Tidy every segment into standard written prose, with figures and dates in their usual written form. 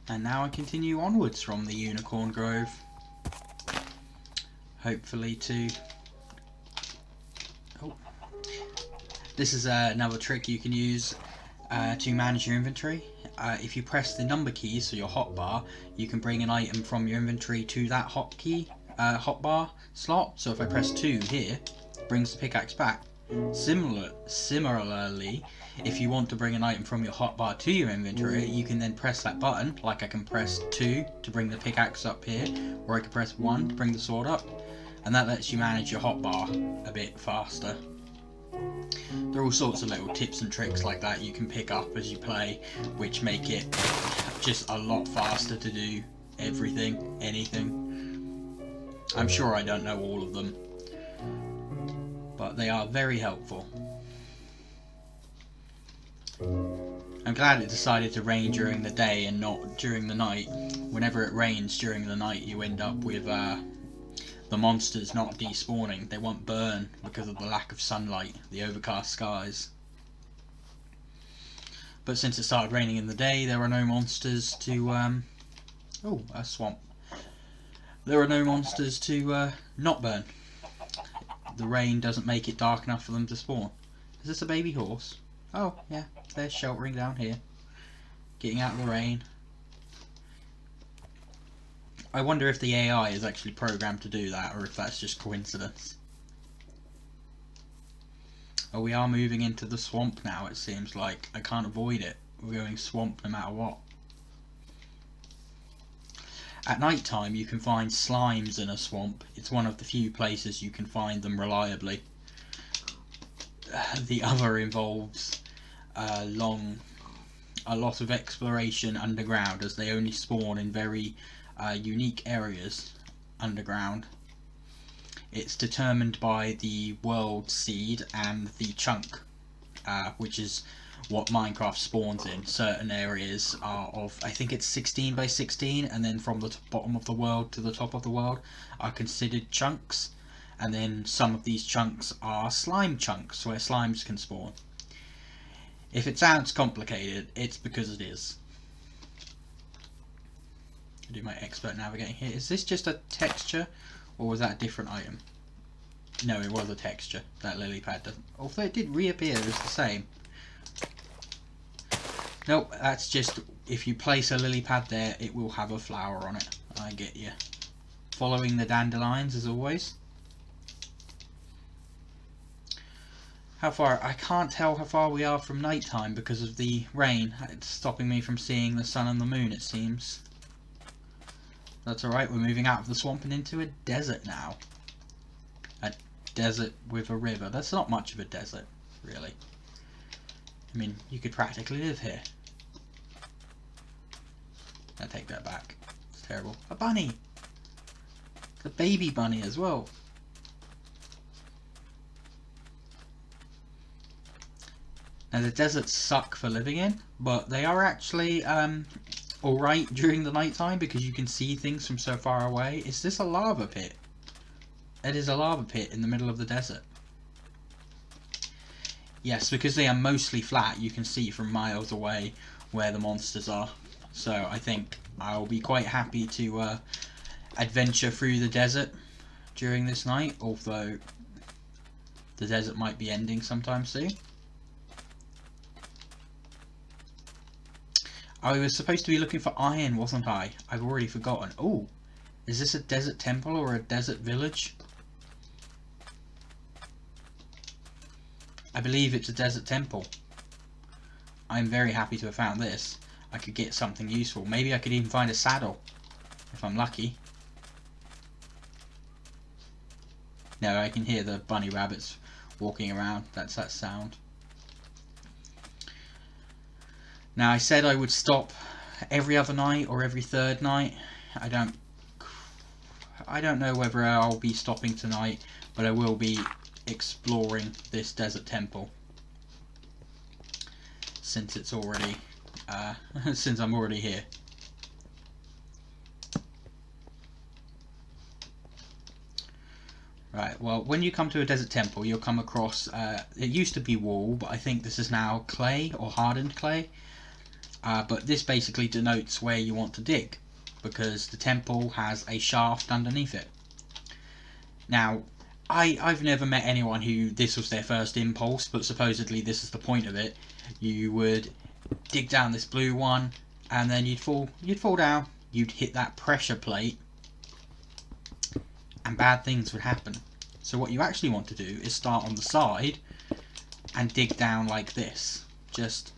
And now I continue onwards from the Unicorn Grove. Hopefully to... Oh. This is another trick you can use to manage your inventory. If you press the number key, so your hotbar, you can bring an item from your inventory to that hotbar slot. So if I press 2 here, it brings the pickaxe back. Similarly, if you want to bring an item from your hotbar to your inventory, you can then press that button, like I can press 2 to bring the pickaxe up here, or I can press 1 to bring the sword up, and that lets you manage your hotbar a bit faster. There are all sorts of little tips and tricks like that you can pick up as you play, which make it just a lot faster to do everything, anything. I'm sure I don't know all of them, but they are very helpful. I'm glad it decided to rain during the day and not during the night. Whenever it rains during the night, you end up with the monsters not despawning. They won't burn because of the lack of sunlight, the overcast skies. But since it started raining in the day, there are no monsters to... oh, a swamp. There are no monsters to not burn. The rain doesn't make it dark enough for them to spawn. Is this a baby horse? Oh, yeah, they're sheltering down here. Getting out of the rain. I wonder if the AI is actually programmed to do that, or if that's just coincidence. Oh, we are moving into the swamp now, it seems like. I can't avoid it. We're going swamp no matter what. At night time you can find slimes in a swamp. It's one of the few places you can find them reliably. The other involves a lot of exploration underground, as they only spawn in very unique areas underground. It's determined by the world seed and the chunk, which is what Minecraft spawns in. Certain areas are of, I think it's 16 by 16, and then from the bottom of the world to the top of the world are considered chunks, and then some of these chunks are slime chunks where slimes can spawn. If it sounds complicated, it's because it is. I'll do my expert navigating here. Is this just a texture, or was that a different item? No, it was a texture. That lily pad doesn't, although it did reappear as the same. Nope, that's just, if you place a lily pad there, it will have a flower on it. I get you. Following the dandelions as always. How far? I can't tell how far we are from night time because of the rain. It's stopping me from seeing the sun and the moon, it seems. That's alright, we're moving out of the swamp and into a desert now. A desert with a river. That's not much of a desert, really. I mean, you could practically live here. I take that back. It's terrible. A bunny! A baby bunny as well. Now the deserts suck for living in, but they are actually alright during the night time because you can see things from so far away. Is this a lava pit? It is a lava pit in the middle of the desert. Yes, because they are mostly flat, you can see from miles away where the monsters are. So I think I'll be quite happy to adventure through the desert during this night, although the desert might be ending sometime soon. I was supposed to be looking for iron, wasn't I? I've already forgotten. Oh, is this a desert temple or a desert village? I believe it's a desert temple. I'm very happy to have found this. I could get something useful. Maybe I could even find a saddle, if I'm lucky. No, I can hear the bunny rabbits walking around. That's that sound. Now, I said I would stop every other night or every third night. I don't know whether I'll be stopping tonight, but I will be exploring this desert temple since it's already since I'm already here. Right, well, when you come to a desert temple, you'll come across it used to be wool, but I think this is now clay or hardened clay. but this basically denotes where you want to dig, because the temple has a shaft underneath it. Now, I've never met anyone who this was their first impulse, but supposedly this is the point of it. You would dig down this blue one, and then you'd fall down, you'd hit that pressure plate, and bad things would happen. So what you actually want to do is start on the side and dig down like this. Just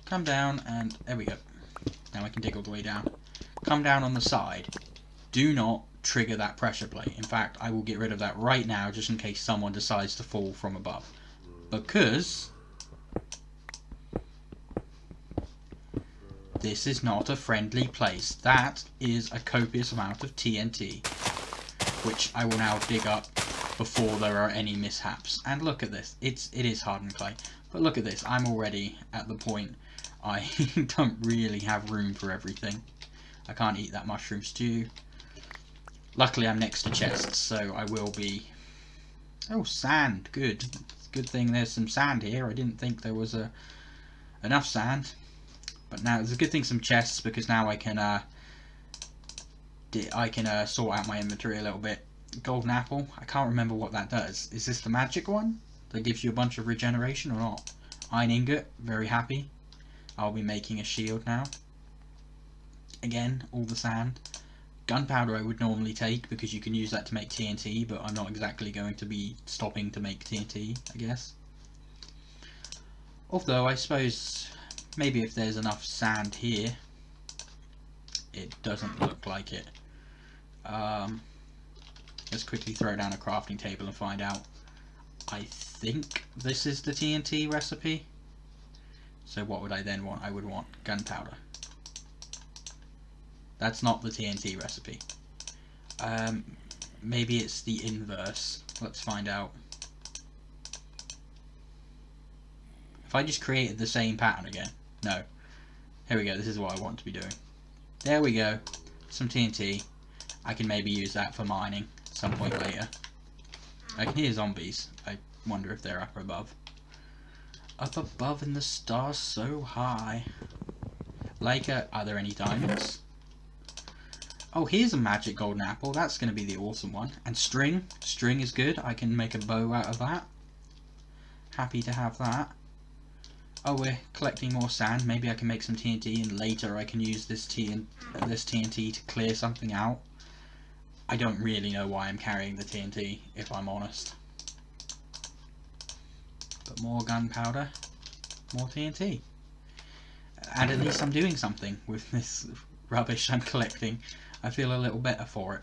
come down, and there we go. Now I can dig all the way down. Come down on the side. Do not trigger that pressure plate. In fact, I will get rid of that right now, just in case someone decides to fall from above. Because this is not a friendly place. That is a copious amount of TNT, which I will now dig up before there are any mishaps. And look at this. It is hardened clay. But look at this. I'm already at the point I don't really have room for everything. I can't eat that mushroom stew. Luckily I'm next to chests, so I will be... Oh, sand. Good. Good thing there's some sand here. I didn't think there was enough sand. But now it's a good thing some chests, because now I can sort out my inventory a little bit. Golden apple. I can't remember what that does. Is this the magic one that gives you a bunch of regeneration or not? Iron ingot. Very happy. I'll be making a shield now. Again, all the sand. Gunpowder I would normally take, because you can use that to make TNT, but I'm not exactly going to be stopping to make TNT, I guess. Although, I suppose, maybe if there's enough sand here, it doesn't look like it. Let's quickly throw down a crafting table and find out. I think this is the TNT recipe. So what would I then want? I would want gunpowder. That's not the TNT recipe. Maybe it's the inverse. Let's find out. If I just created the same pattern again. No. Here we go. This is what I want to be doing. There we go. Some TNT. I can maybe use that for mining at some point later. I can hear zombies. I wonder if they're up above. Up above in the stars so high. Like, are there any diamonds? Oh, here's a magic golden apple. That's going to be the awesome one. And string. String is good. I can make a bow out of that. Happy to have that. Oh, we're collecting more sand. Maybe I can make some TNT, and later I can use this TNT to clear something out. I don't really know why I'm carrying the TNT, if I'm honest. But more gunpowder, more TNT. And at least I'm doing something with this rubbish I'm collecting. I feel a little better for it.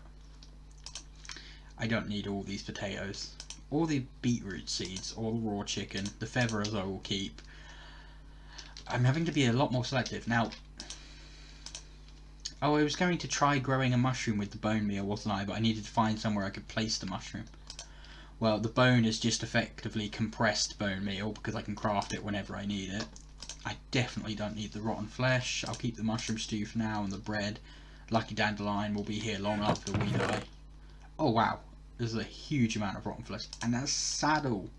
I don't need all these potatoes. All the beetroot seeds, all the raw chicken, the feathers I will keep. I'm having to be a lot more selective. Now, oh, I was going to try growing a mushroom with the bone meal, wasn't I? But I needed to find somewhere I could place the mushroom. Well, the bone is just effectively compressed bone meal, because I can craft it whenever I need it. I definitely don't need the rotten flesh. I'll keep the mushroom stew for now, and the bread. Lucky dandelion will be here long after we die. Oh wow, there's a huge amount of rotten flesh. And a saddle.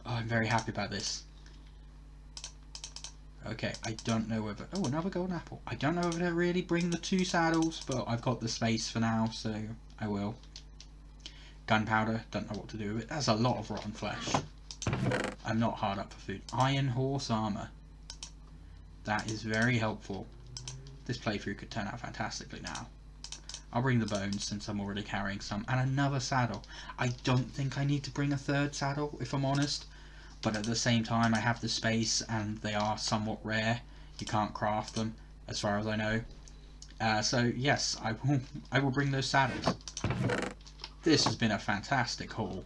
Oh, I'm very happy about this. Okay, I don't know whether... Oh, another golden apple. I don't know whether to really bring the 2 saddles, but I've got the space for now, so I will. Gunpowder, don't know what to do with it. That's a lot of rotten flesh. I'm not hard up for food. Iron horse armor. That is very helpful. This playthrough could turn out fantastically now. I'll bring the bones since I'm already carrying some. And another saddle. I don't think I need to bring a 3rd saddle, if I'm honest. But at the same time, I have the space, and they are somewhat rare. You can't craft them, as far as I know. So yes, I will bring those saddles. This has been a fantastic haul.